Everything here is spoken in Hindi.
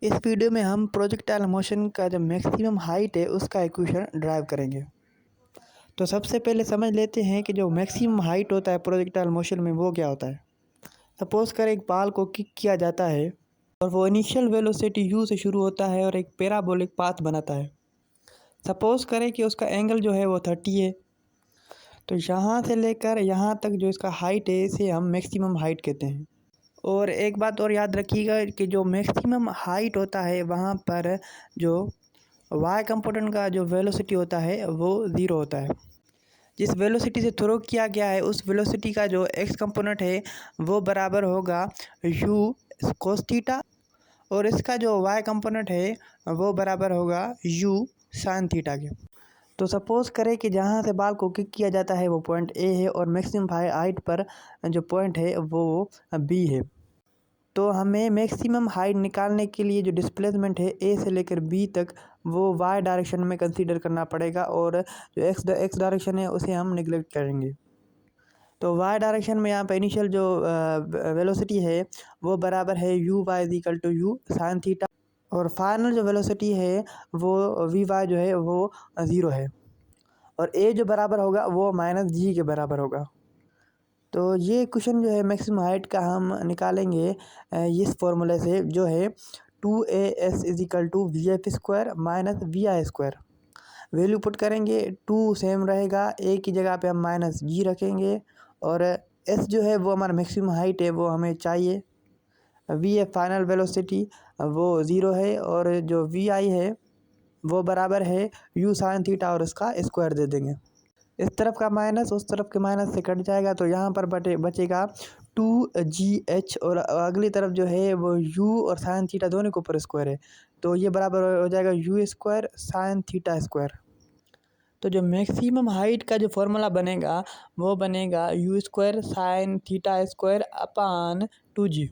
इस वीडियो में हम प्रोजेक्टाइल मोशन का जो मैक्सिमम हाइट है उसका इक्वेशन ड्राइव करेंगे। तो सबसे पहले समझ लेते हैं कि जो मैक्सिमम हाइट होता है प्रोजेक्टाइल मोशन में वो क्या होता है। सपोज कर एक बाल को किक किया जाता है और वो इनिशियल वेलोसिटी u से शुरू होता है और एक पैराबोलिक पाथ बनाता है। सपोज करें कि उसका एंगल जो है वो 30 है। तो यहाँ से लेकर यहाँ तक जो इसका हाइट है इसे हम मैक्सिमम हाइट कहते हैं। और एक बात और याद रखिएगा कि जो मैक्सिमम हाइट होता है वहाँ पर जो y कंपोनेंट का जो वेलोसिटी होता है वो 0 होता है। जिस वेलोसिटी से थ्रो किया गया है उस वेलोसिटी का जो x कंपोनेंट है वो बराबर होगा u cos थीटा और इसका जो y कंपोनेंट है वो बराबर होगा u sin थीटा के। तो सपोज़ करें कि जहाँ से बाल को किक किया जाता है वो पॉइंट A है और मैक्सिमम हाइट पर जो पॉइंट है वो B है। तो हमें मैक्सिमम हाइट निकालने के लिए जो डिस्प्लेसमेंट है ए से लेकर बी तक वो वाई डायरेक्शन में कंसीडर करना पड़ेगा और जो एक्स डायरेक्शन है उसे हम निगलेक्ट करेंगे। तो वाई डायरेक्शन में यहाँ पर इनिशियल जो वेलोसिटी है वो बराबर है u y is equal to u sine theta और फाइनल जो वेलोसिटी है वो वी वाई जो है वो 0 है और ए जो बराबर होगा वो माइनस जी के बराबर होगा। तो ये क्वेश्चन जो है मैक्सिमम हाइट का हम निकालेंगे इस फॉर्मूले से जो है 2as is equal to v f square minus v i square. Value put करेंगे 2 सेम रहेगा, ए की जगह पे हम माइनस जी रखेंगे और एस जो है वो हमारा मैक्सिमम हाइट है वो हमें चाहिए। वी एफ फाइनल वेलोसिटी वो 0 है और जो वी आई है वो बराबर है यू साइन थीटा और उसका स्क्वायर दे देंगे। इस तरफ का माइनस उस तरफ के माइनस से कट जाएगा तो यहाँ पर बचेगा 2gh और अगली तरफ जो है वो u और साइन थीटा दोनों के ऊपर स्क्वायर है तो ये बराबर हो जाएगा you square sine theta square. तो जो मैक्सिमम हाइट का जो फॉर्मूला बनेगा वो बनेगा you square sine theta square upon 2g।